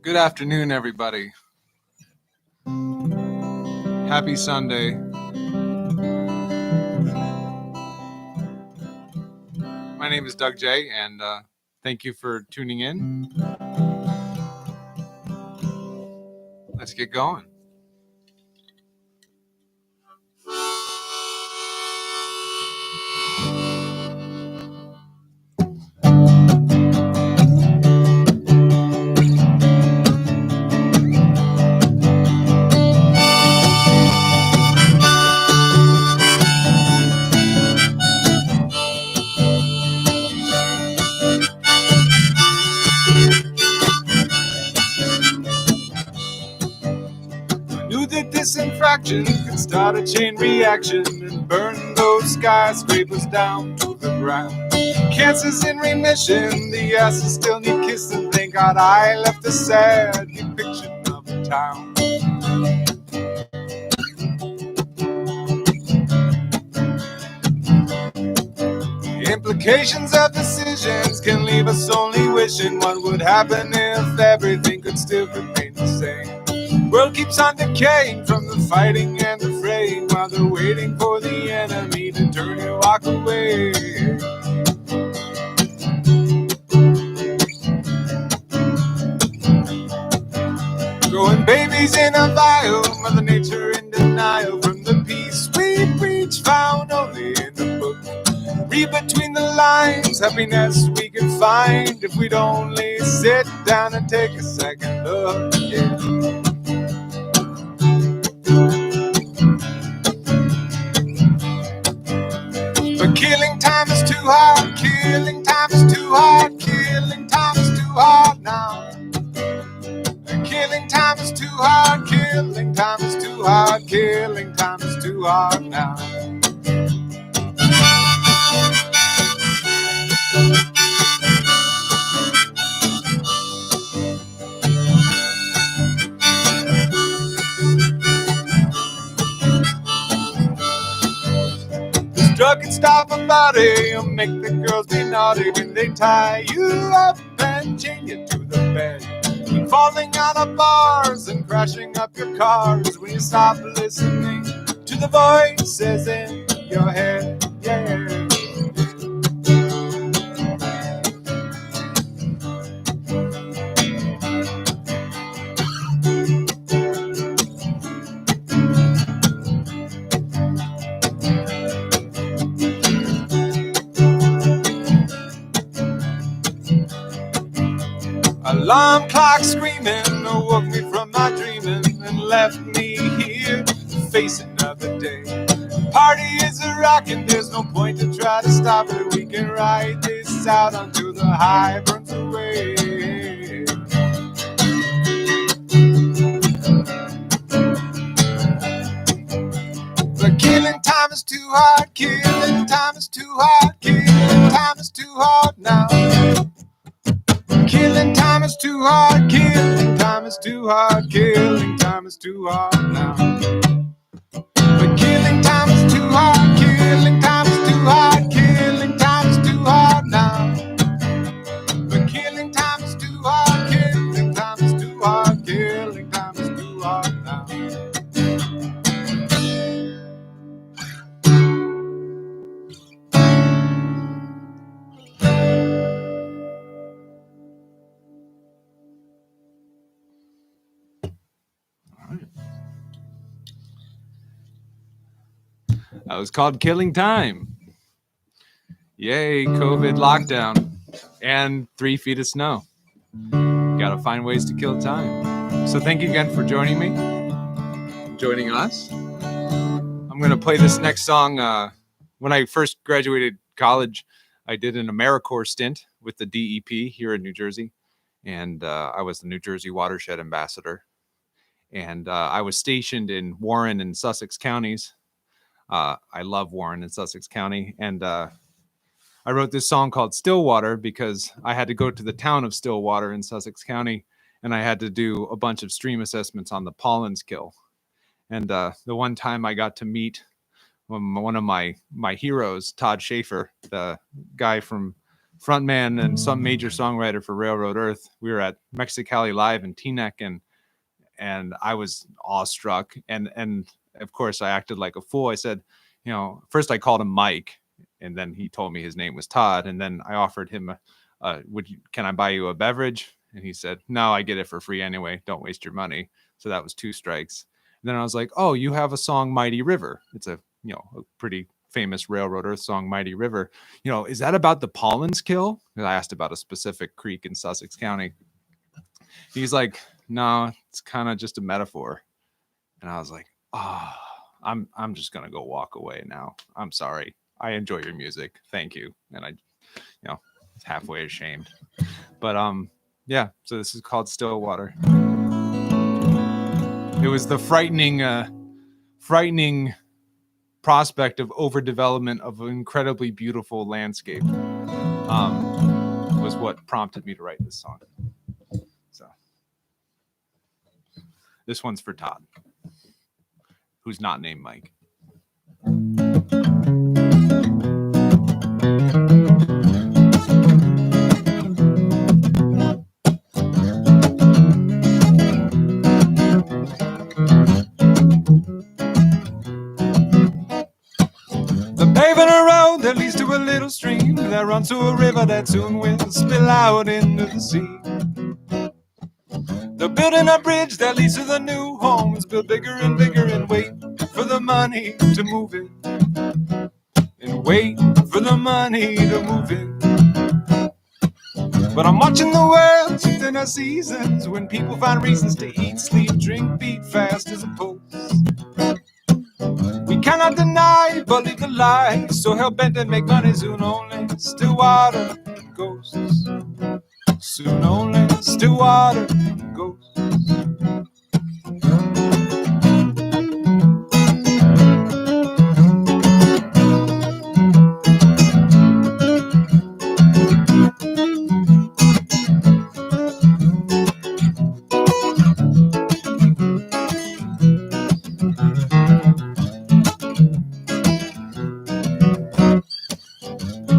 Good afternoon, everybody. Happy Sunday. My name is Doug J, and thank you for tuning in. Let's get going. Knew that this infraction could start a chain reaction and burn those skyscrapers down to the ground. Cancer's in remission, the asses still need kissing. Thank God I left a sad depiction of the town. The implications of decisions can leave us only wishing what would happen if everything could still remain the same. World keeps on decaying from the fighting and the fraying while they're waiting for the enemy to turn and walk away. Growing babies in a vial, Mother Nature in denial from the peace we preach, found only in the book. Read between the lines, happiness we can find if we'd only sit down and take a second look. Yeah. But killing time is too hard, killing time is too hard, killing time is too hard now. Killing time is too hard, killing time is too hard, killing time is too hard now. This drug can stop a body and make the girls be naughty when they tie you up and chain you to the bed. Falling out of bars and crashing up your cars when you stop listening to the voices in your head. Yeah. Alarm clock screaming awoke me from my dreaming and left me here to face another day. Party is a rockin', there's no point to try to stop it. We can ride this out until the high burns away. But killing time is too hard, killing time is too hard, killing time is too hard now. Killing time is too hard, killing time is too hard, killing time is too hard now. But killing time is too hard, killing time is too hard, killing time is too hard now. But killing time is too hard, killing time is too hard, killing time is too hard now. That was called Killing Time. Yay, COVID lockdown and 3 feet of snow. Gotta find ways to kill time. So thank you again for joining me, joining us. I'm gonna play this next song. When I first graduated college, I did an AmeriCorps stint with the DEP here in New Jersey. And I was the New Jersey Watershed Ambassador. And I was stationed in Warren and Sussex counties. I love Warren and Sussex County. And I wrote this song called Stillwater because I had to go to the town of Stillwater in Sussex County, and I had to do a bunch of stream assessments on the Paulins Kill. And the one time I got to meet one of my heroes, Todd Schaefer, the guy from frontman and some major songwriter for Railroad Earth. We were at Mexicali Live in Teaneck, and I was awestruck. And of course, I acted like a fool. I said, first I called him Mike, and then he told me his name was Todd. And then I offered him, can I buy you a beverage? And he said, no, I get it for free anyway. Don't waste your money. So that was 2 strikes. And then I was like, oh, you have a song, Mighty River. It's a pretty famous Railroad Earth song, Mighty River. Is that about the Paulins kill? And I asked about a specific creek in Sussex County. He's like, no, it's kind of just a metaphor. And I was like, I'm just gonna go walk away now. I'm sorry. I enjoy your music. Thank you. And I, halfway ashamed. But yeah. So this is called Stillwater. It was the frightening prospect of overdevelopment of an incredibly beautiful landscape. Was what prompted me to write this song. So this one's for Todd, who's not named Mike. Paving a road that leads to a little stream that runs to a river that soon will spill out into the sea. They're building a bridge that leads to the new homes, build bigger and bigger and wait for the money to move in. And wait for the money to move in. But I'm watching the world shift in our seasons when people find reasons to eat, sleep, drink, beat fast as a pulse. We cannot deny, believe the lie. So hell-bent and make money, soon only Stillwater ghosts. Soon only Stillwater ghosts.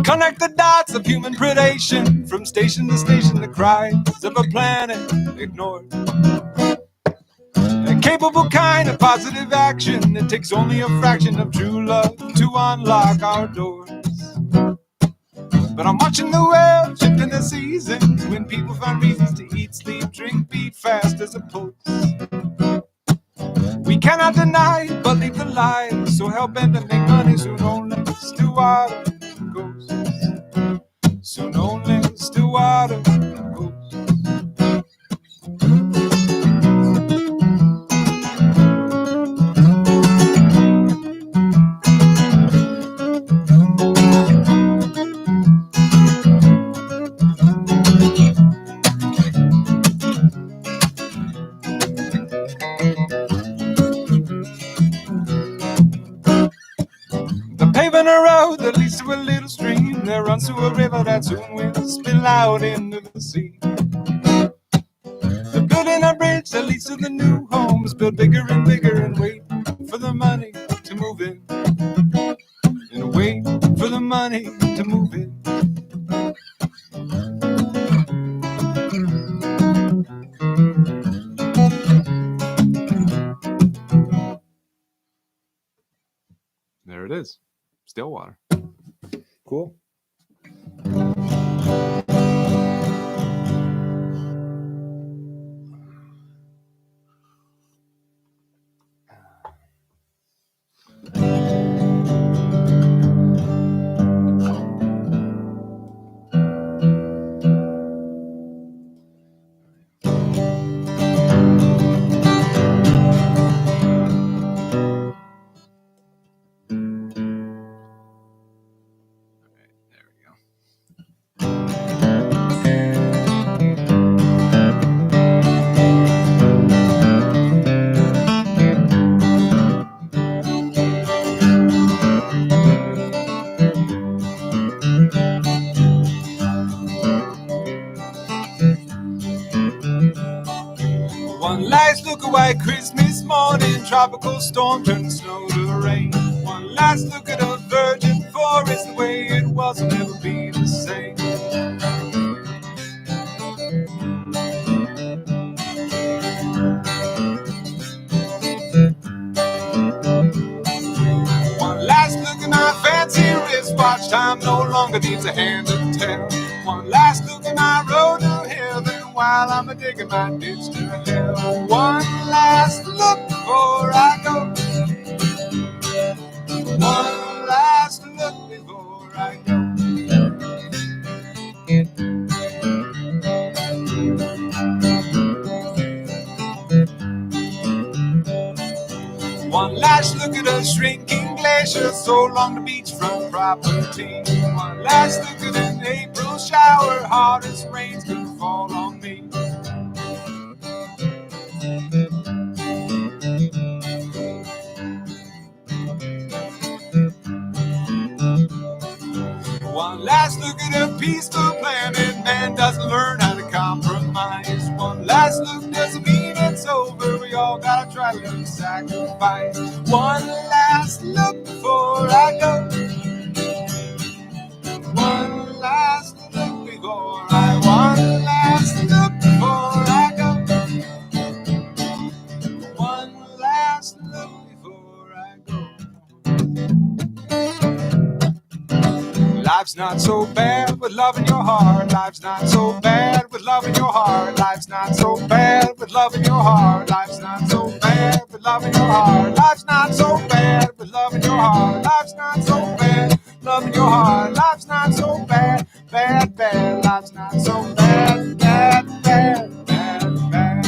Connect the dots of human predation from station to station, the cries of a planet ignored. A capable kind of positive action. It takes only a fraction of true love to unlock our doors. But I'm watching the world shift in the seasons when people find reasons to eat, sleep, drink, beat fast as a pulse. We cannot deny, believe the lie. So hell-bent and make money, soon only Stillwater ghosts. Soon only Stillwater ghosts. Paving a road that leads to a little stream that runs to a river that soon will spill out into the sea. They're building a bridge that leads to the new homes, build bigger and bigger and wait for the money to move in. And wait for the money to move in. There it is. Stillwater. Cool. One last look at white Christmas morning, tropical storm turned snow to rain. One last look at a virgin forest, the way it was will never be the same. One last look at my fancy wristwatch. Time no longer needs a hand to tell. One last look at my road to heaven while I'm a digging my ditch to hell. One last look before I go. One last look before I go. One last look at a shrinking glacier, so long the beachfront property. One last look at an April shower, hardest rains can fall on me. One last look at a peaceful planet, man doesn't learn how to compromise. One last look doesn't mean it's over, we all gotta try to sacrifice. One last look before I go. One last look before I, one last look before I go. One last look before I go. Life's not so bad with love in your heart. Life's not so bad with love in your heart. Life's not so bad with love in your heart. Life's not so bad with love in your heart. Life's not so bad with love in your heart. Life's not so bad, love in your heart. Life's not so bad, bad, bad. Life's not so bad, bad, bad, bad, bad.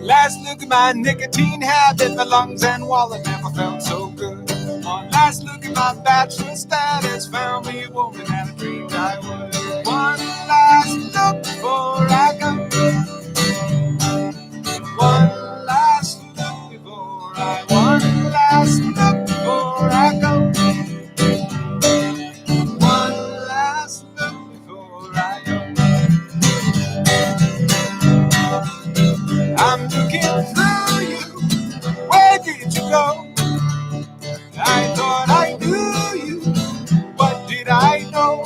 Last look at my nicotine habit, my lungs and wallet never felt so good. One last look at my bachelor status, found me a woman and I dreamed I would. One last look before I go. One last look before I, one last look before I go. One last look before I go. I'm looking through you. Where did you go? I thought I knew you. What did I know?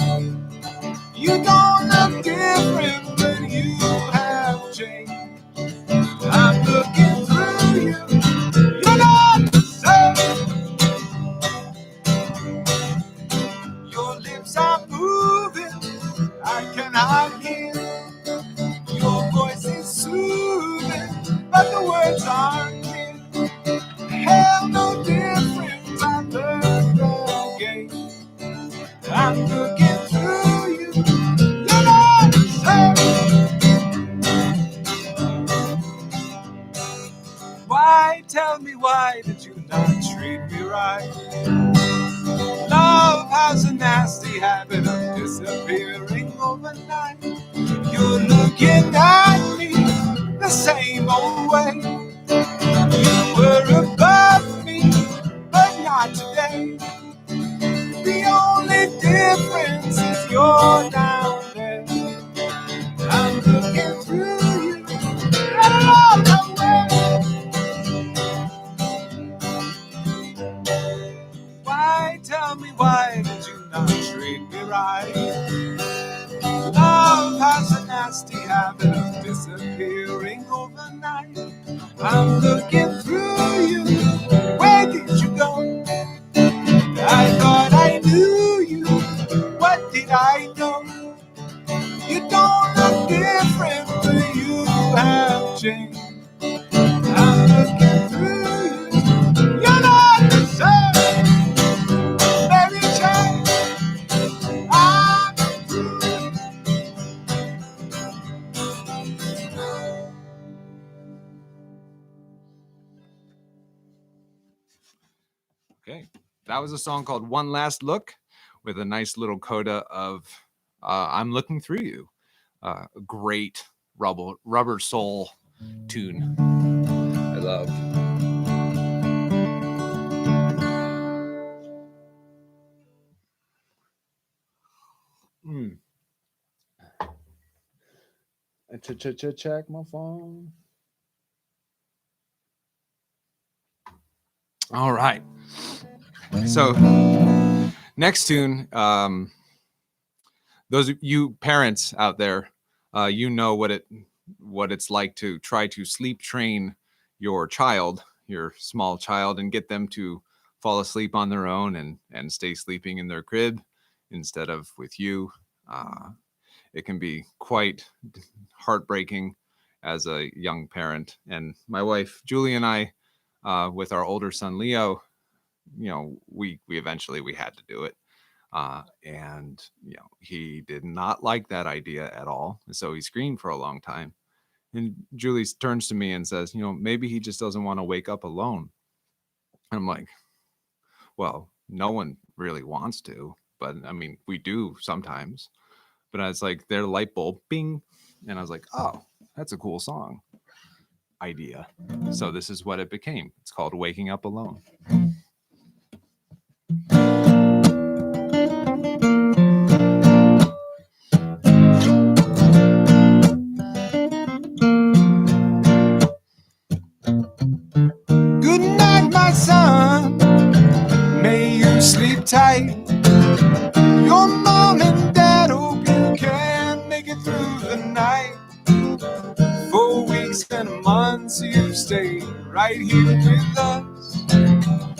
You don't look different, but you have changed. I'm looking through you. You're not the same. Your lips are moving. I cannot hear. Your voice is soothing, but the words aren't clear. Hell, no difference. I learned the game. I'm looking through you. You're not the same. Why, tell me, why did you not treat me right? Love has a nasty habit of disappearing overnight. You're looking at me the same old way. You were above me, but not today. The only difference is you're down there. I'm looking through you. Get along the way. Why, tell me, why did you not treat me right? Love has a nasty habit of disappearing overnight. I'm looking through you. Where did you go? I thought I knew you. What did I know? You don't look different, but you have changed. I'm looking through you. You're not the same. Baby, change. I'm through. Okay, that was a song called One Last Look with a nice little coda of I'm Looking Through You. Great rubber soul tune. I love. Check my phone. All right. So next tune, those of you parents out there, you know what it's like to try to sleep train your child, your small child, and get them to fall asleep on their own and stay sleeping in their crib instead of with you. It can be quite heartbreaking as a young parent. And my wife Julie and I, with our older son Leo, we eventually we had to do it. And he did not like that idea at all. So he screamed for a long time. And Julie turns to me and says, maybe he just doesn't want to wake up alone. And I'm like, well, no one really wants to, but I mean, we do sometimes. But I was like, their light bulb, bing. And I was like, oh, that's a cool song idea. So this is what it became. It's called Waking Up Alone. Good night, my son. May you sleep tight. Your mom and dad hope you can make it through the night. 4 weeks and a month you've stayed right here with us.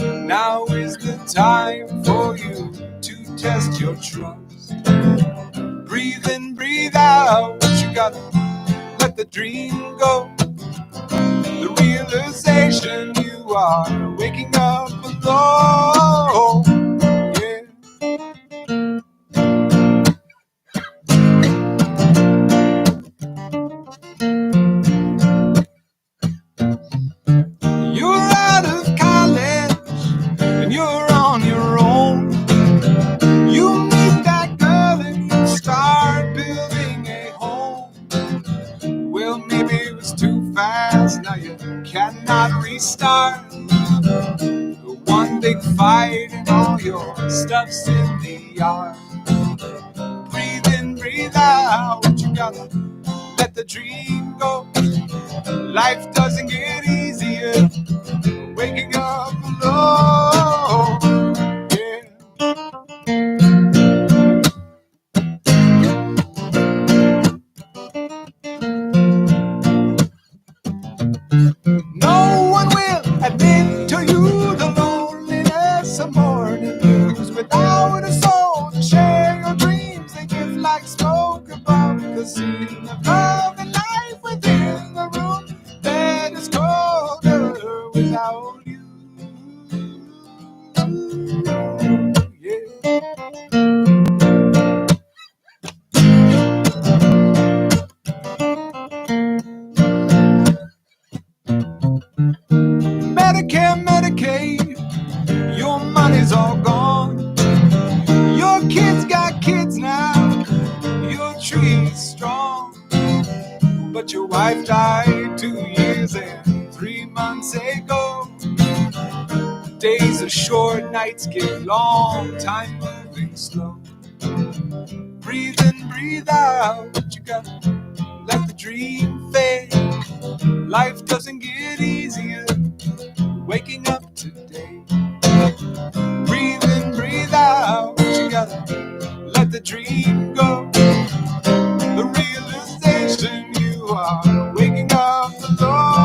Now is the time for you to test your trust. Breathe in, breathe out. You gotta let the dream go. The realization you are waking up alone. You're out of college and you're on your own. You meet that girl and you start building a home. Well, maybe it was too fast, now you cannot restart. One big fight and all your stuff's in the yard. Breathe in, breathe out, you gotta let the dream go. Life doesn't get easier waking up alone. No one will admit to you the loneliness of morning blues. Without a soul to share your dreams, they drift like smoke above the ceiling of love and life within the room that is colder without you. Medicare, Medicaid, your money's all gone. Your kids got kids now, your tree's strong. But your wife died 2 years and 3 months ago. Days are short, nights get long, time moving slow. Breathe in, breathe out, you gotta let the dream fade. Life doesn't get easier waking up today. Breathe in, breathe out, you gotta let the dream go. The realization you are waking up alone.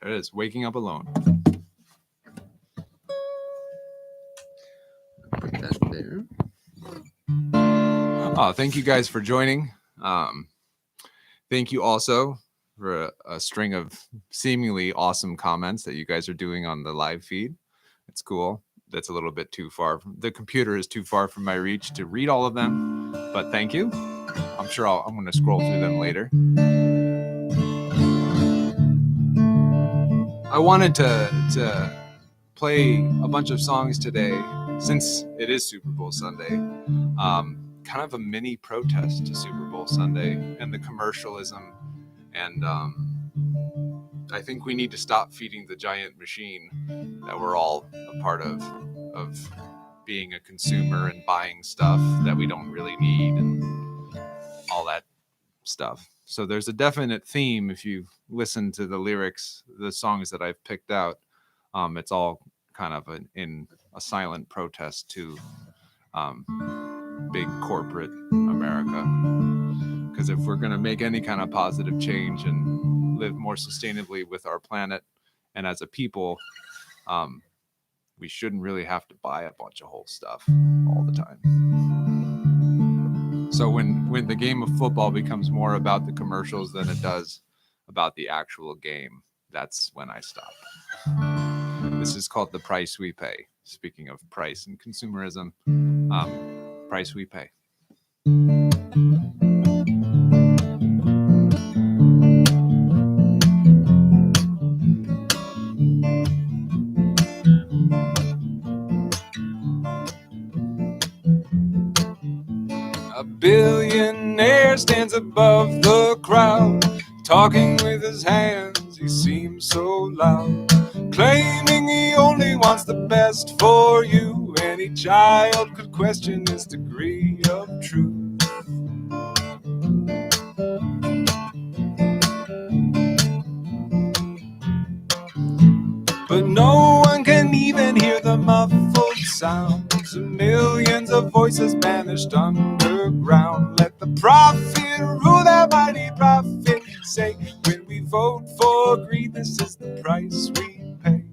There it is, Waking Up Alone. Put that there. Oh, thank you guys for joining. Thank you also for a string of seemingly awesome comments that you guys are doing on the live feed. It's cool. That's a little bit too far. The computer is too far from my reach to read all of them, but thank you. I'm sure I'm going to scroll through them later. I wanted to play a bunch of songs today since it is Super Bowl Sunday. Kind of a mini protest to Super Bowl Sunday and the commercialism and I think we need to stop feeding the giant machine that we're all a part of being a consumer and buying stuff that we don't really need and all that stuff. So there's a definite theme if you listen to the lyrics, the songs that I've picked out. It's all kind of in a silent protest to big corporate America. Because if we're going to make any kind of positive change and live more sustainably with our planet and as a people, we shouldn't really have to buy a bunch of whole stuff all the time. So when the game of football becomes more about the commercials than it does about the actual game, that's when I stop. This is called The Price We Pay. Speaking of price and consumerism, price we pay. A billionaire stands above the crowd, talking with his hands, he seems so loud, claiming he only wants the best for you. Any child could question his degree of truth. But no one can even hear the muffled sounds of millions of voices banished underground. Let the prophet rule, that mighty prophet say, when we vote for greed, this is the price we pay.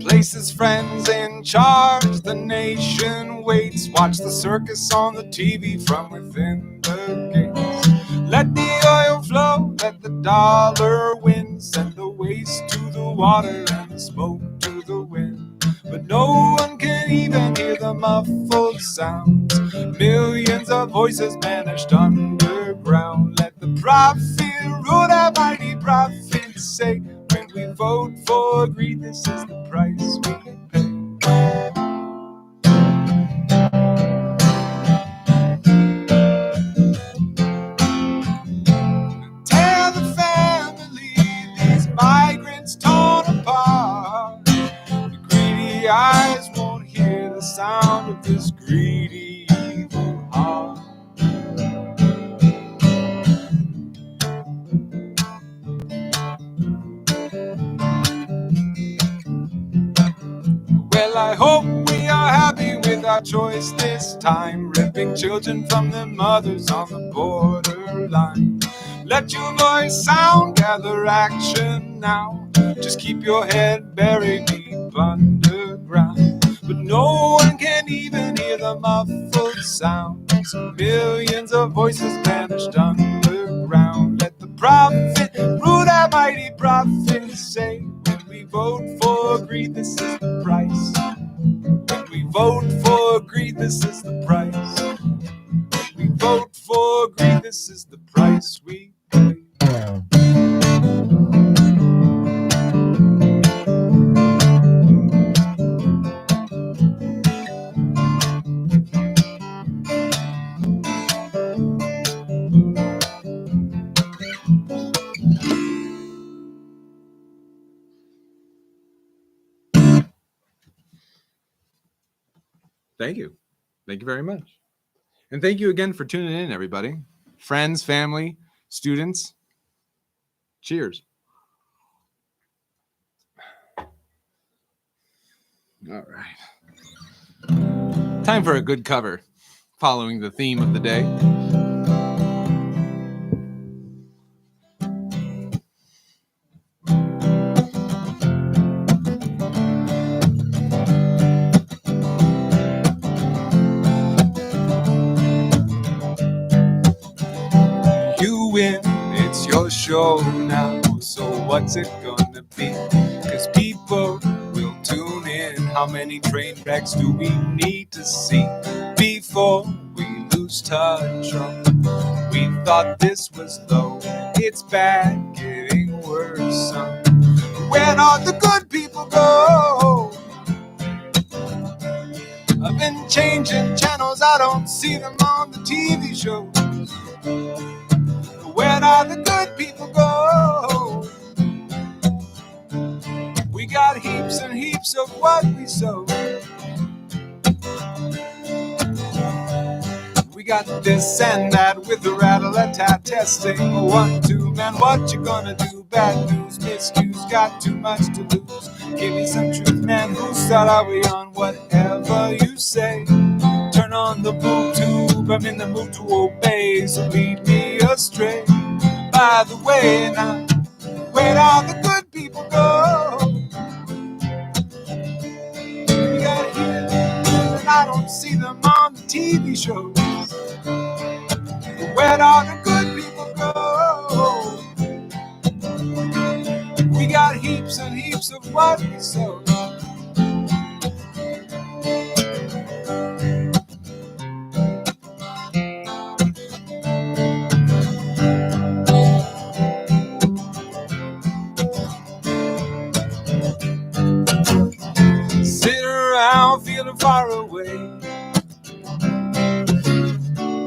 Places friends in charge, the nation waits. Watch the circus on the TV from within the gates. Let the oil flow, let the dollar win. Send the waste to the water and the smoke to the wind. But no one can even hear the muffled sounds. Millions of voices banished underground. Let the prophet rule, that mighty prophet say, when we vote for greed, this is the price we pay. Tear the family, these migrants torn apart. The greedy eyes won't hear the sound of this greedy evil heart. Well, I hope we are happy with our choice this time, ripping children from their mothers on the borderline. Let your voice sound, gather action now. Just keep your head buried deep underground. But no one can even hear the muffled sounds of millions of voices banished underground. Let the prophet rule, that mighty prophet say, when we vote for greed, this is the price. When we vote for greed, this is the price. When we vote for greed, this is the price we pay. Thank you. Thank you very much. And thank you again for tuning in, everybody. Friends, family, students. Cheers. All right. Time for a good cover, following the theme of the day. You win, it's your show now, so what's it gonna be? 'Cause people will tune in. How many train wrecks do we need to see before we lose touch? We thought this was low, it's bad, getting worse. Where all the good people go? I've been changing channels, I don't see them on the TV shows. Where do the good people go? We got heaps and heaps of what we sow. We got this and that with the rattle-a-tat testing. 1, 2, man, what you gonna do? Bad news, misuse, got too much to lose. Give me some truth, man, whose side are we on? Whatever you say. Turn on the boob tube, I'm in the mood to obey, so lead me astray. By the way, now, where do the good people go? We got here, and I don't see them on the TV shows. Where do the good people go? We got heaps and heaps of what we sow. Sit around feeling far away,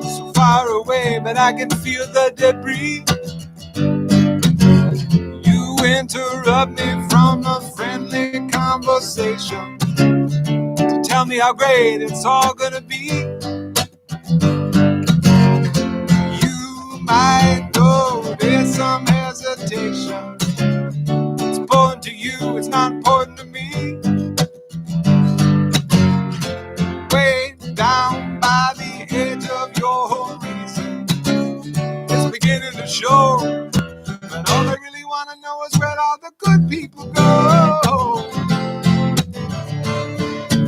so far away, but I can feel the debris. You interrupt me from a friendly conversation to tell me how great it's all gonna be. You might notice some hesitation. It's important to you, it's not important to me. Way down by the edge of your reason, it's beginning to show. But all I really want to know is where all the good people go.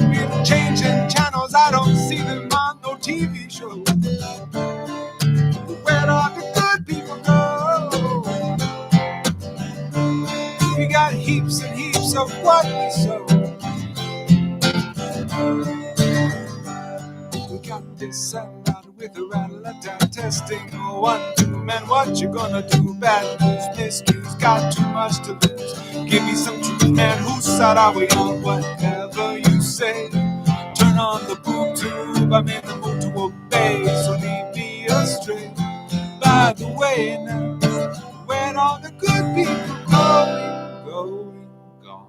We're changing channels, I don't see them on no TV shows. Where all the good people go? We got heaps and heaps of what we sow. We got this and that with a rattle-a-tat testing. 1, 2, man, what you gonna do? Bad news, misuse, got too much to lose. Give me some truth, man, whose side are we on? Whatever you say. Turn on the boob tube, I'm in the mood to obey, so lead me astray. By the way, now, where all the good people going, gone.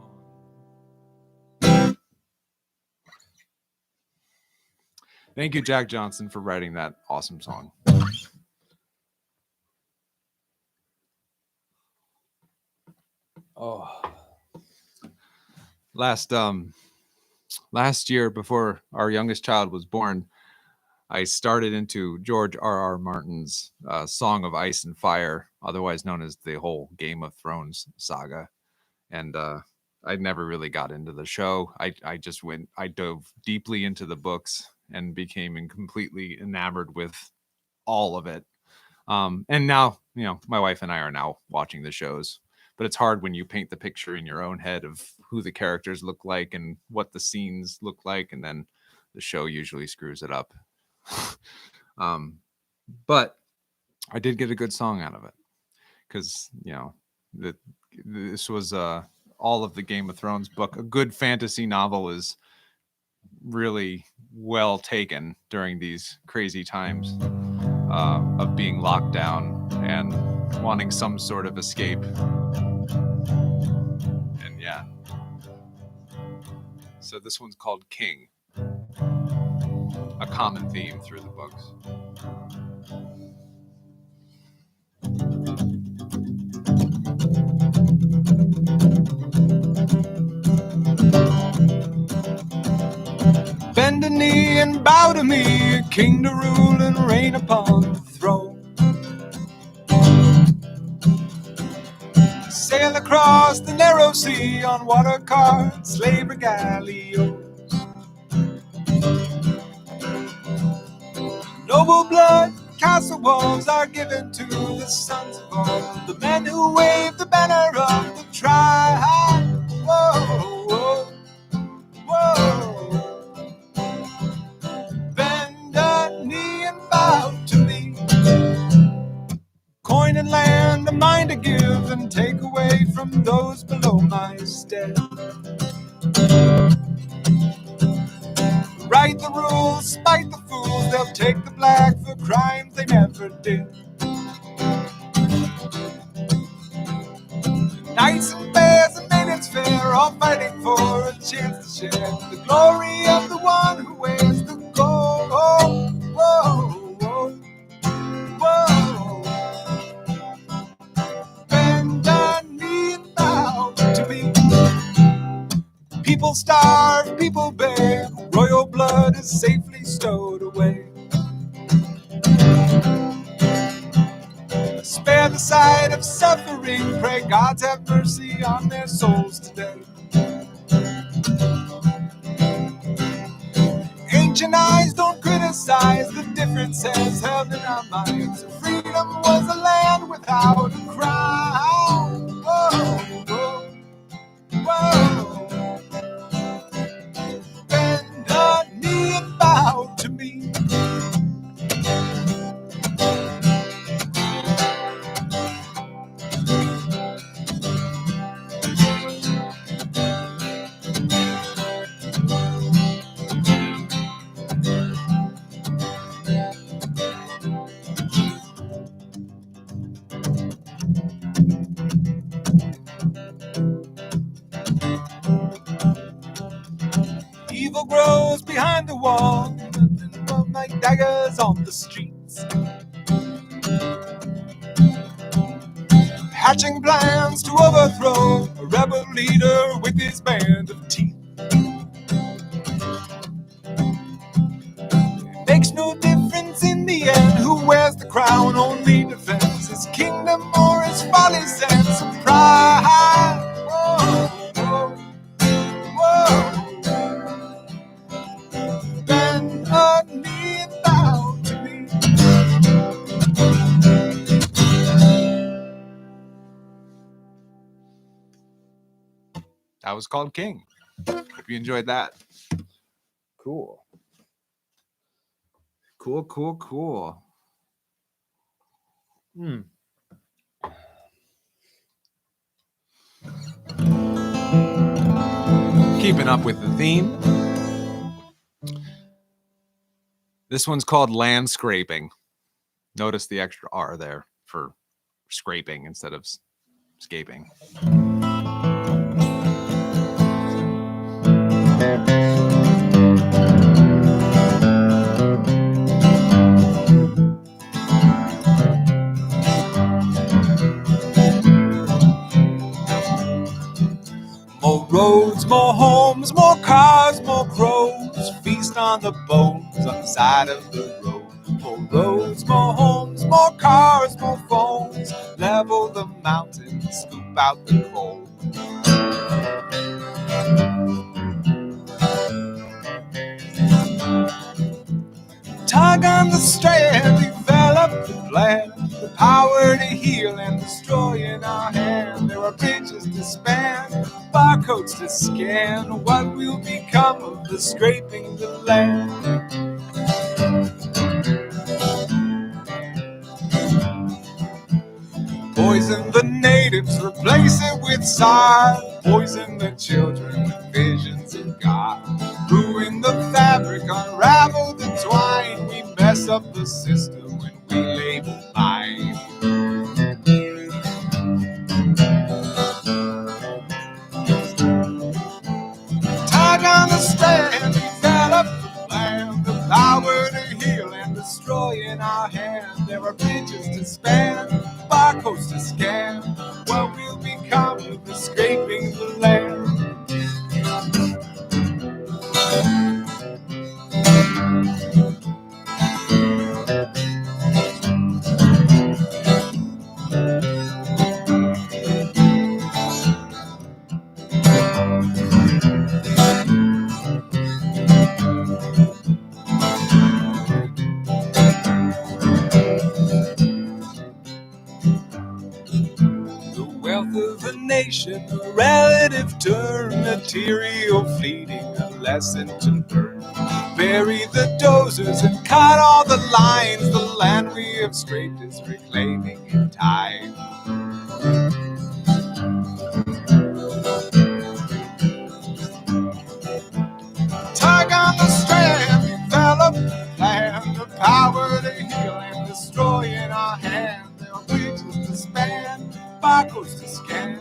Thank you, Jack Johnson, for writing that awesome song. Oh, last year, before our youngest child was born, I started into George R.R. Martin's Song of Ice and Fire, otherwise known as the whole Game of Thrones saga. And I never really got into the show. I dove deeply into the books and became completely enamored with all of it. And now, my wife and I are now watching the shows. But it's hard when you paint the picture in your own head of who the characters look like and what the scenes look like, and then the show usually screws it up. But I did get a good song out of it because, this was all of the Game of Thrones book. A good fantasy novel is really well taken during these crazy times of being locked down and wanting some sort of escape. And yeah. So this one's called King. A common theme through the books. Bend a knee and bow to me, a king to rule and reign upon the throne. Sail across the narrow sea on water carts, slaver galleons. Noble blood, castle walls are given to the sons of all, the men who wave the banner of the tribe. Whoa, whoa, whoa. Bend a knee and bow to me. Coin and land, a mind to give and take away from those below my stead. Fight the rules, spite the fools, they'll take the black for crimes they never did. Knights and bears and maidens fair, all fighting for a chance to share the glory of the one who wears the gold. Whoa, whoa, whoa. Bend a knee and bow to me. People starve, people beg, royal blood is safely stowed away. Spare the sight of suffering, pray God have mercy on their souls today. Ancient eyes don't criticize the differences held in our minds. Freedom was a land without a crown. Whoa, whoa, whoa. Bend a knee and bow to me. Evil grows behind the wall, like daggers on the streets. Hatching plans to overthrow a rebel leader with his band of teeth. It makes no difference in the end who wears the crown, only defends his kingdom or his folly, sense of pride. Whoa, whoa, whoa. Bend a knee and bow to me. That was called King. Hope you enjoyed that. Cool. Cool. Keeping up with the theme. This one's called Land Scraping. Notice the extra R there for scraping instead of scaping. More roads, more homes, more cars, more crows, feast on the bones on the side of the road. More roads, more homes, more cars, more phones, level the mountains, scoop out the coal. Tug on the strand, develop the plan, the power to heal and destroy in our hand. There are bridges to span, barcodes to scan. What will become of the scraping the land? Poison the natives, replace it with sod. Poison the children with visions of God. Ruin the fabric, unravel the twine. We mess up the system when we label mine. Tug on the strand, develop the plan, the power to heal and destroy in our hand. There are bridges to span, barcodes to scan. What will become of the scraping the land? Of a nation, a relative term, material fleeting, a lesson to learn. Bury the dozers and cut all the lines. The land we have scraped is reclaiming in time. Tug on the strand, power to heal and destroy in our hand. There are bridges to span, barcodes to scan.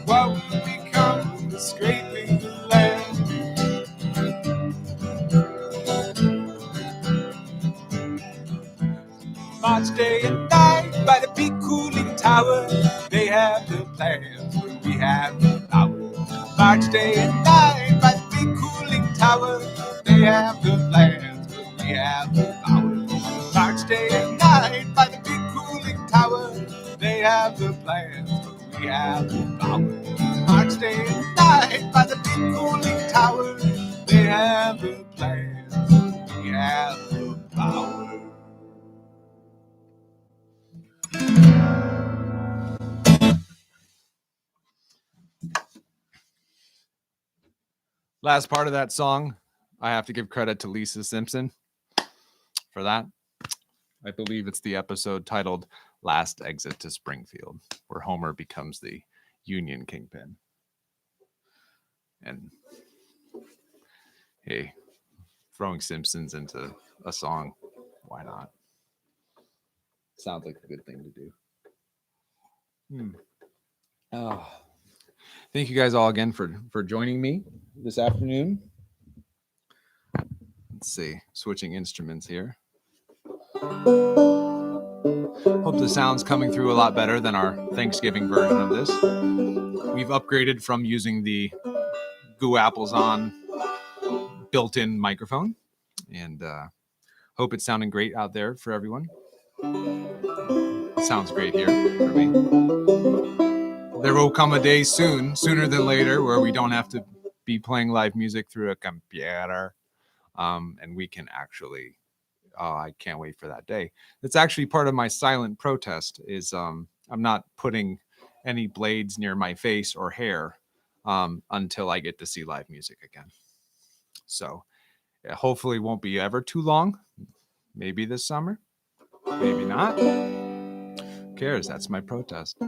What will become of scraping the land? March day and night by the big cooling tower. They have the plans, but we have the power. March day and night by the big cooling tower. They have the plans, but we have the power. March day and night by the big cooling tower. They have the plans, but we have the power. March day and night by the big cooling tower. They have the plans, but we have the power. Last part of that song, I have to give credit to Lisa Simpson for that. I believe it's the episode titled Last Exit to Springfield, where Homer becomes the Union Kingpin. And hey, throwing Simpsons into a song, why not? Sounds like a good thing to do. Oh. Thank you guys all again for joining me this afternoon. Let's see, switching instruments here. Hope the sound's coming through a lot better than our Thanksgiving version of this. We've upgraded from using the Goo Apples On built-in microphone, and hope it's sounding great out there for everyone. It sounds great here for me. There will come a day soon, sooner than later, where we don't have to be playing live music through a computer, and we can actually, I can't wait for that day. That's actually part of my silent protest is I'm not putting any blades near my face or hair until I get to see live music again. So hopefully it won't be ever too long. Maybe this summer, maybe not. Who cares? That's my protest.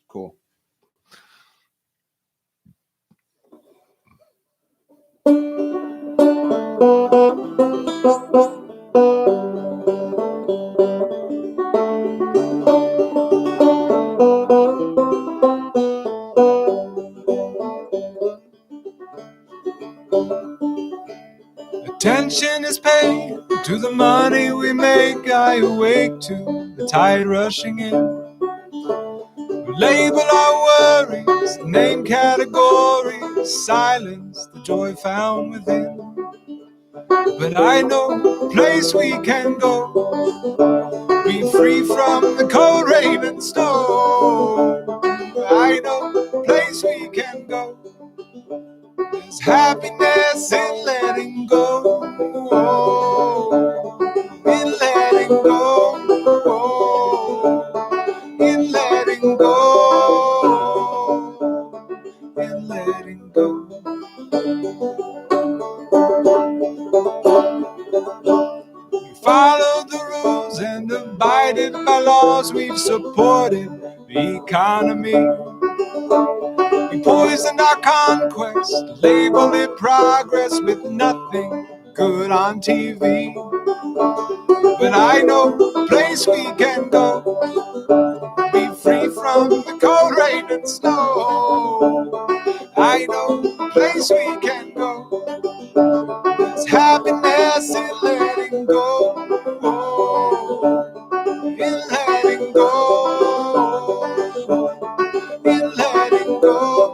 Cool. Attention is paid to the money we make. I awake to the tide rushing in. Label our worries, name categories, silence the joy found within. But I know a place we can go, be free from the cold, rain, and snow. I know a place we can go. There's happiness in letting go, in letting go, in letting go, in letting go. We followed the rules and abided by laws. We've supported the economy. We poisoned our conquest, labeled it progress with nothing good on TV. But I know a place we can go, be free from the cold, rain, and snow. I know a place we can go. There's happiness in letting go, in letting go, in letting go,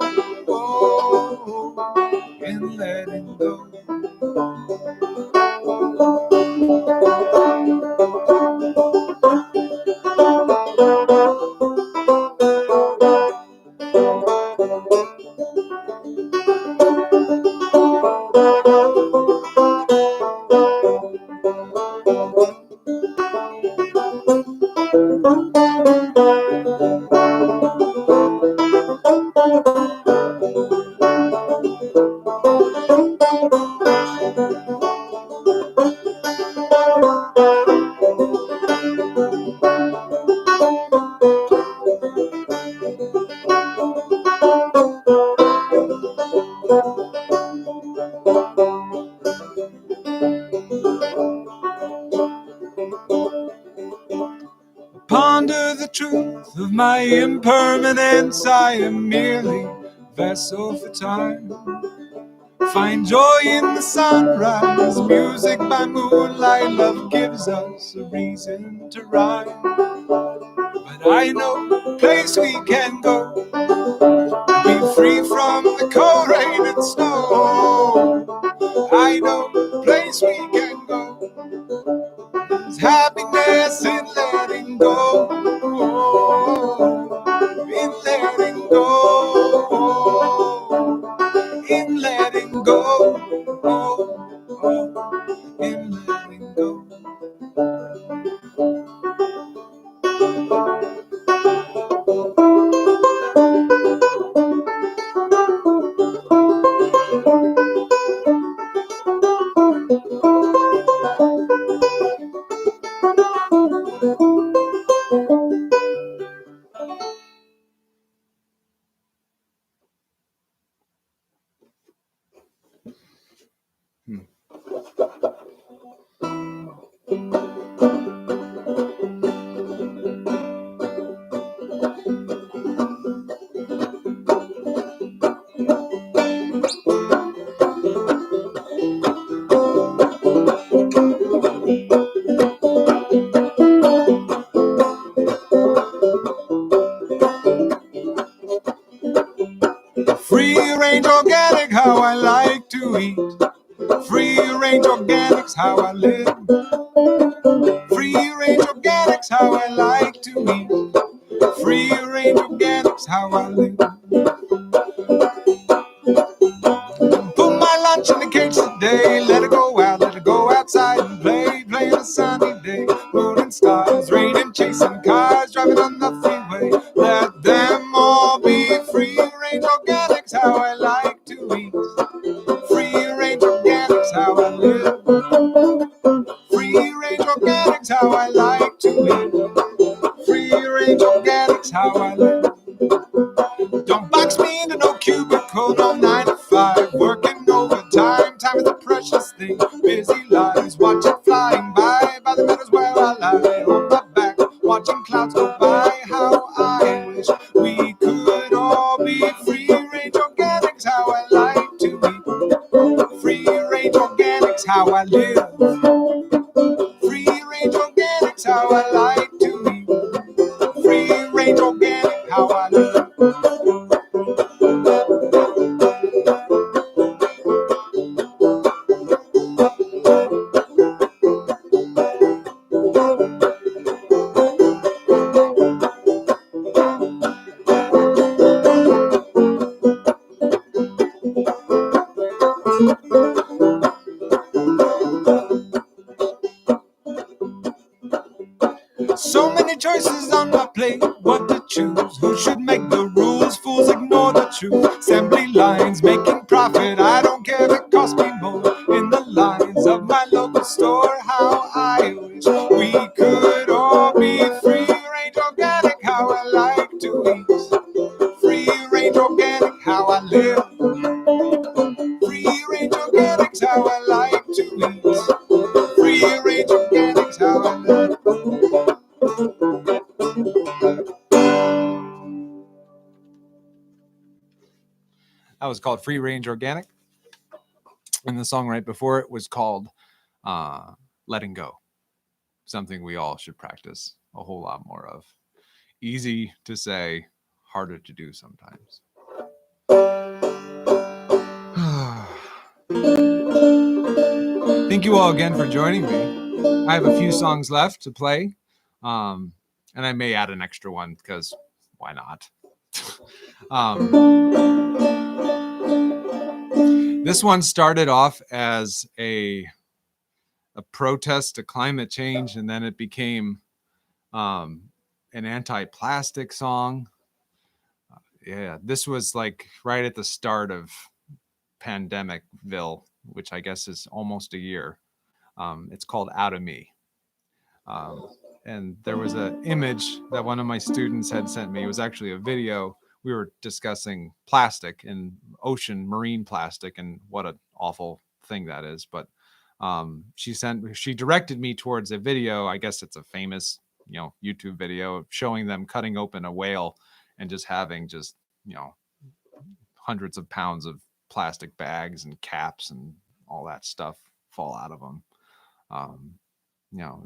in letting go. Ponder the truth of my impermanence. I am merely a vessel for time. Find joy in the sunrise, music by moonlight. Love gives us a reason to rhyme. But I know a place we can go, be free from the cold rain and snow. I know a place we can go, there's happiness in letting go, in letting go, in letting go, in letting go. Free range organic, how I like to eat. Free range organics, how I live. Free range organics, how I like to eat. Free range organics, how I live. Put my lunch in the cage today. Let it go out, let it go outside and play. Play on a sunny day. Moon and stars, rain and chasing cars, driving on the freeway. Let them all be free range organics, how I like to eat. Free range organics, how I live. Free range organics, how I like to eat. Free range organics, how I live. Don't box me into no cubicle, no 9 to 5. Working overtime, time is a precious thing. Busy lives, watch it flying by the meadows where I lie. On my back, watching clouds go by. How I wish we could all be free range organics, how I like to eat. Free range organics, how I live. Free range organics, how I like to eat. Free range organic, how I live. So many choices on my plate, what to choose? Who should make the rules? Fools ignore the truth. Assembly lines making profit, I don't care if it costs me more. In the lines of my local store, how I wish we could all be free range organic, how I like to eat. Free range organic, how I live. Free range organics, how I like to eat. Free range organics, how I live. That was called Free Range Organic. And the song right before it was called Letting Go. Something we all should practice a whole lot more of. Easy to say, harder to do sometimes. Thank you all again for joining me. I have a few songs left to play. And I may add an extra one because why not? This one started off as a protest to climate change, and then it became an anti-plastic song. Yeah, this was like right at the start of Pandemicville, which I guess is almost a year. It's called Out of Me. And there was an image that one of my students had sent me. It was actually a video. We were discussing plastic and marine plastic, and what an awful thing that is. But she directed me towards a video. I guess it's a famous, YouTube video showing them cutting open a whale and just having hundreds of pounds of plastic bags and caps and all that stuff fall out of them.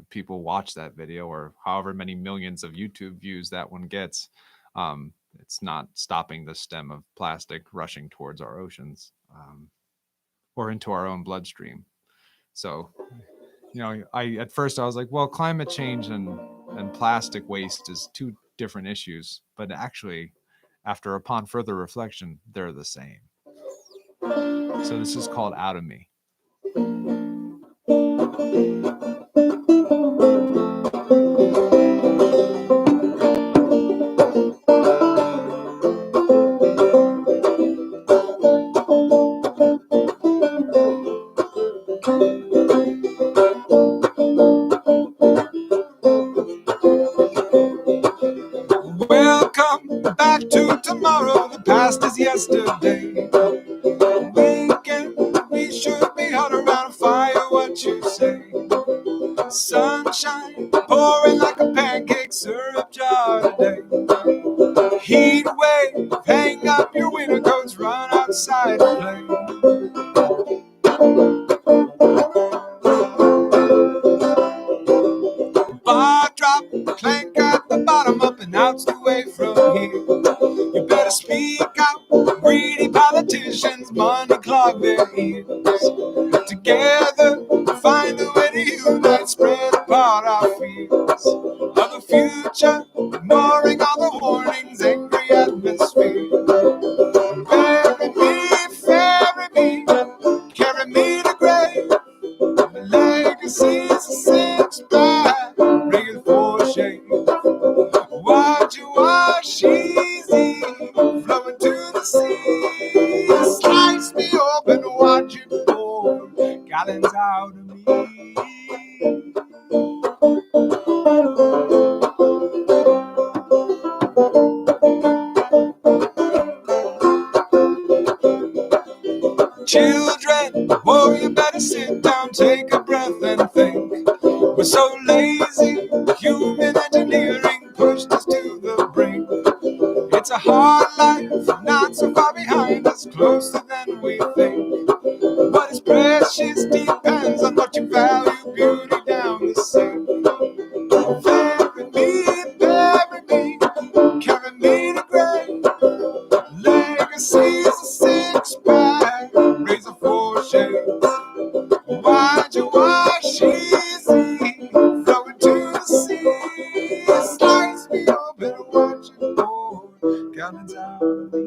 People watch that video, or however many millions of YouTube views that one gets. It's not stopping the stem of plastic rushing towards our oceans, or into our own bloodstream. So, at first I was like, well, climate change and plastic waste is two different issues, but actually, upon further reflection, they're the same. So this is called Out of Me. Welcome back to tomorrow. The past is yesterday. We should be hot around a fire. What you say? Sunshine pouring like a pancake syrup jar today. Heat wave, hang up your winter coats, run outside to play. Bar drop, clank at the bottom, up and out's the way from here. You better speak out, greedy politicians, money clog their ears. Together, find a way to unite, spread apart our fears of the future, ignoring all the warnings, angry atmosphere. Bury me, carry me to grave. My legacy's a six-pack, bring it for shame. Watch you wash easy, flowing to the sea. Slice me open, watch it pour gallons out of me. Children, whoa, you better sit down, take a breath and think. We're so lazy, human engineering pushed us to the brink. It's a hard life, not so far behind us, closer than we think. What is precious depends on what you value, beauty down the sink. Bury me, carry me to grave. Legacy's a six-pack, razor for shade. Why'd you wash easy, flowing to the sea? Slice me open, watch it pour gallons out of me.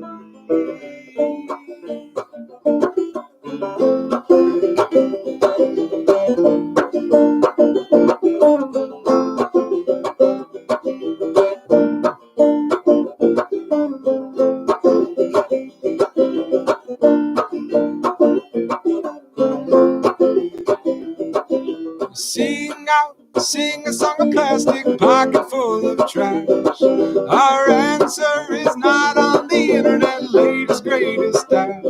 Sing a song of plastic, pocket full of trash. Our answer is not on the internet, latest, greatest style.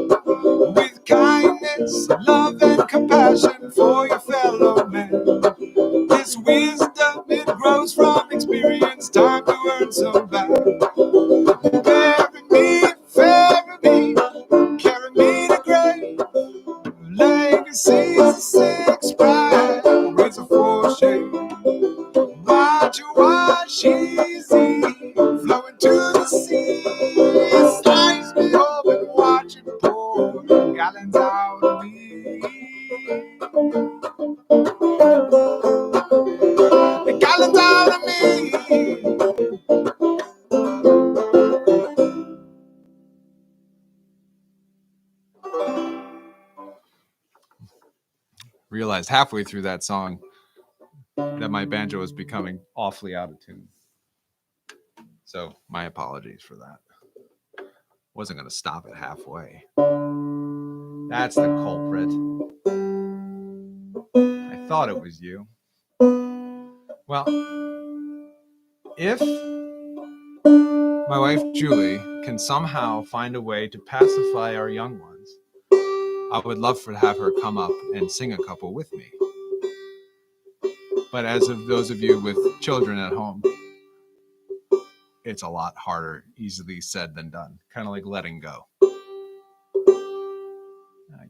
With kindness, love, and compassion for your fellow man. This wisdom, it grows from experience, time to earn some back. Bury me, carry me to grave. Legacy's a six-pack, razor for shade. Watch you wash easy, flowing to the sea. Slice me open, watch it pour gallons out of me. Gallons out of me. Realized halfway through that song that my banjo was becoming awfully out of tune. So my apologies for that. Wasn't going to stop it halfway. That's the culprit. I thought it was you. Well, if my wife Julie can somehow find a way to pacify our young ones, I would love to have her come up and sing a couple with me. But as of those of you with children at home, it's a lot harder, easily said than done. Kind of like letting go.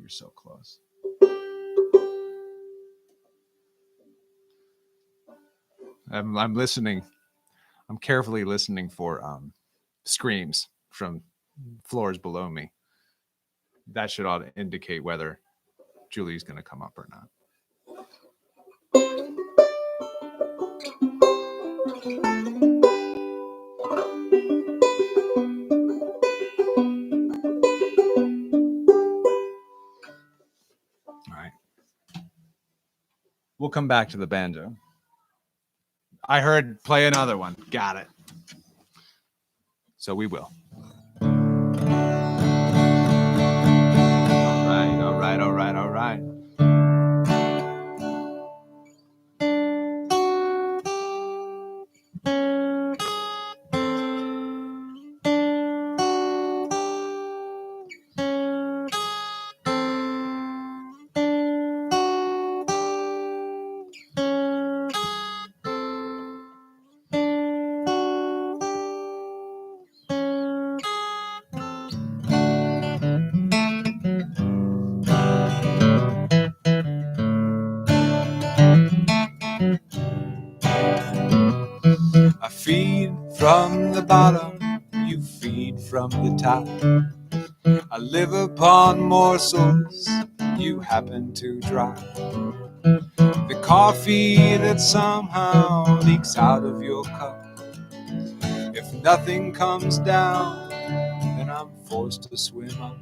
You're so close. I'm listening. I'm carefully listening for screams from floors below me. That should ought to indicate whether Julie's going to come up or not. All right. We'll come back to the banjo. I heard play another one. Got it. So we will. All right, all right, all right, all right. I feed from the bottom, you feed from the top. I live upon morsels you happen to drop. The coffee that somehow leaks out of your cup. If nothing comes down, then I'm forced to swim up.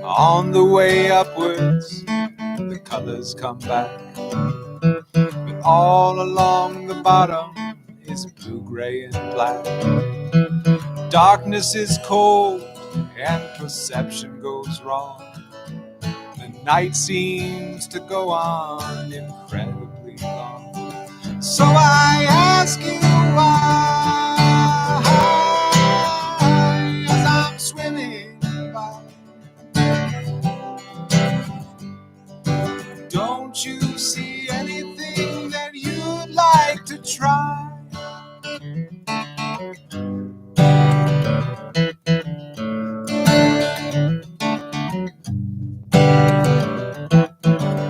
On the way upwards, the colors come back. But all along the bottom is blue, gray, and black. Darkness is cold and perception goes wrong. The night seems to go on incredibly long. So I ask you why, as I'm swimming by. Don't you see anything that you'd like to try?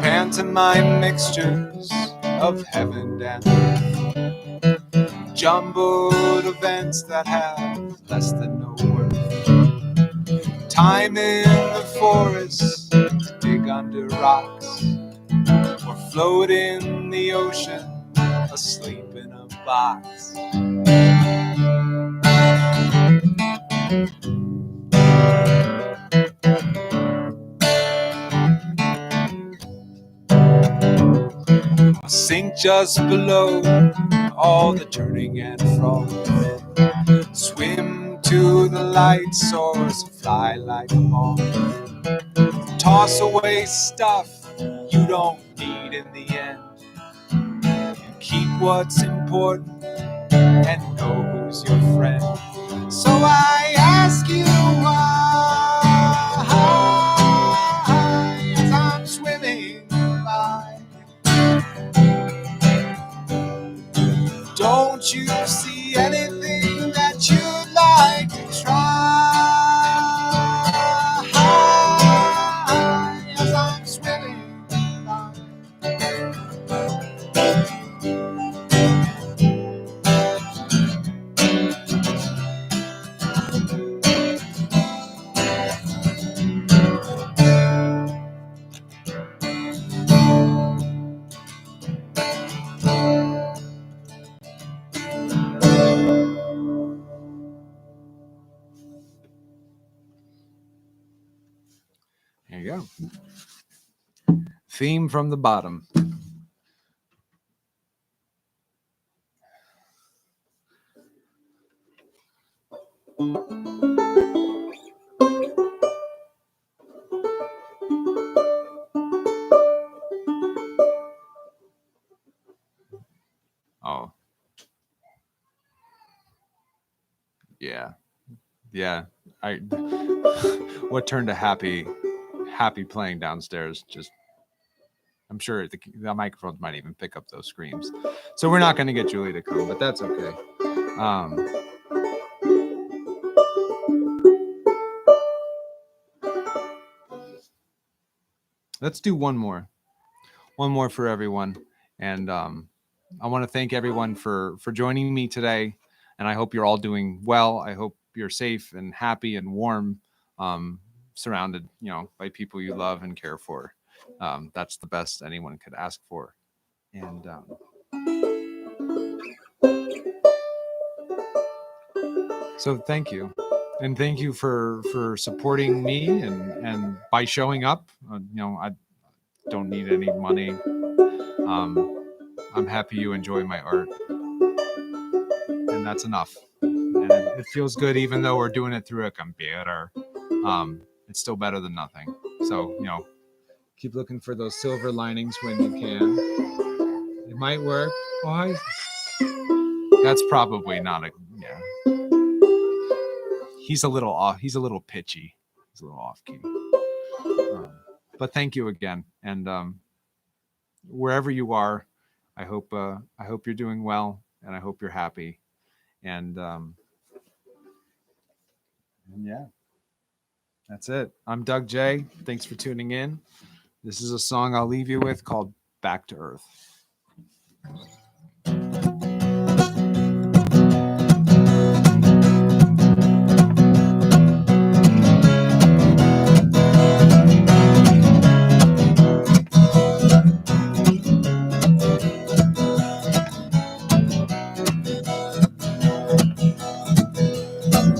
Pantomime mixtures of heaven and earth, jumbled events that have less than no worth. Time in the forest to dig under rocks, or float in the ocean, asleep in a box. I sink just below all the turning and froth. Swim to the light source, fly like a moth. Toss away stuff you don't need in the end. Keep what's important and know who's your friend. So I ask you why, as I'm swimming by. Don't you see anything that you'd like to try? As I'm swimming by. There you go. Theme from the bottom. Yeah. I what turned to happy playing downstairs, just I'm sure the microphones might even pick up those screams. So we're not going to get Julie to come, but that's okay. Um, let's do one more for everyone. And I want to thank everyone for joining me today. And I hope you're all doing well. I hope you're safe and happy and warm, surrounded, by people you love and care for. That's the best anyone could ask for. And so thank you. And thank you for supporting me and by showing up. I don't need any money. I'm happy you enjoy my art, and that's enough. And it feels good, even though we're doing it through a computer. It's still better than nothing. So keep looking for those silver linings when you can. It might work. That's probably not a He's a little off. He's a little pitchy. He's a little off key. But thank you again, and wherever you are, I hope you're doing well, and I hope you're happy, and yeah, that's it. I'm Doug J. Thanks for tuning in. This is a song I'll leave you with called "Back to Earth."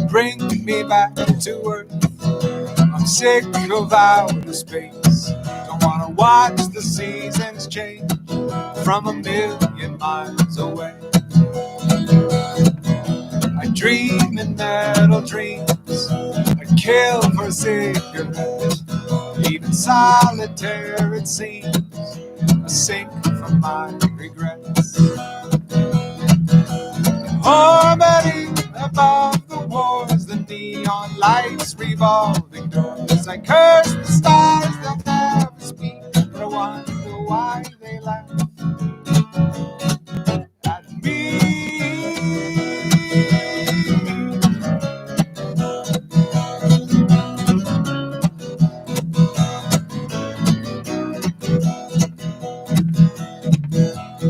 Bring me back to Earth. I'm sick of outer space. Don't wanna watch the seasons change from a million miles away. I dream in metal dreams. I kill for a cigarette. Even solitaire, it seems, a sink from my regrets. Orbiting above the wars, the neon lights, revolving doors. I curse the stars, they'll never speak, but I wonder why they laugh at me.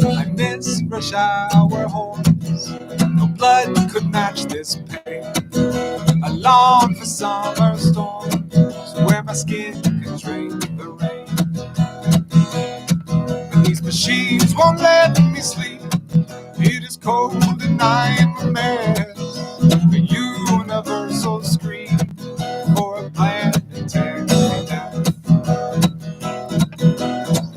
I miss rush hour horns. No blood could match this pain. I long for summer storms where my skin can drain the rain. And these machines won't let me sleep. It is cold and I am a mess. A universal scream for a planetary death.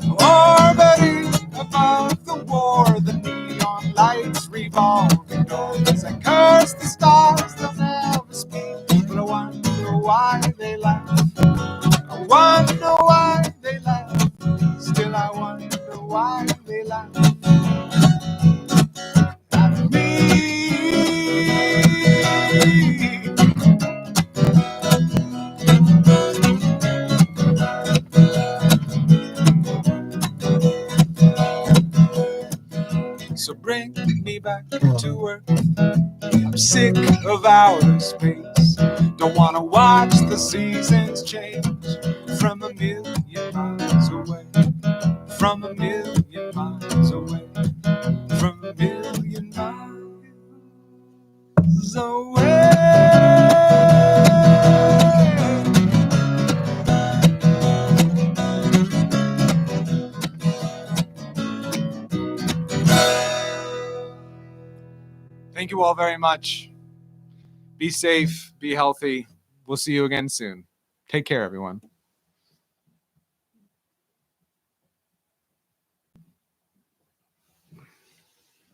Orbiting above the war, the neon lights revolving doors. I curse the stars, they'll never speak, but I wonder why they laugh. I wonder why they laugh. Still I wonder why they laugh at me. So bring me back to Earth. I'm sick of outer space. Don't want to watch the seasons change from a million miles away. From a million miles away. From a million miles away. Thank you all very much. Be safe, be healthy. We'll see you again soon. Take care, everyone.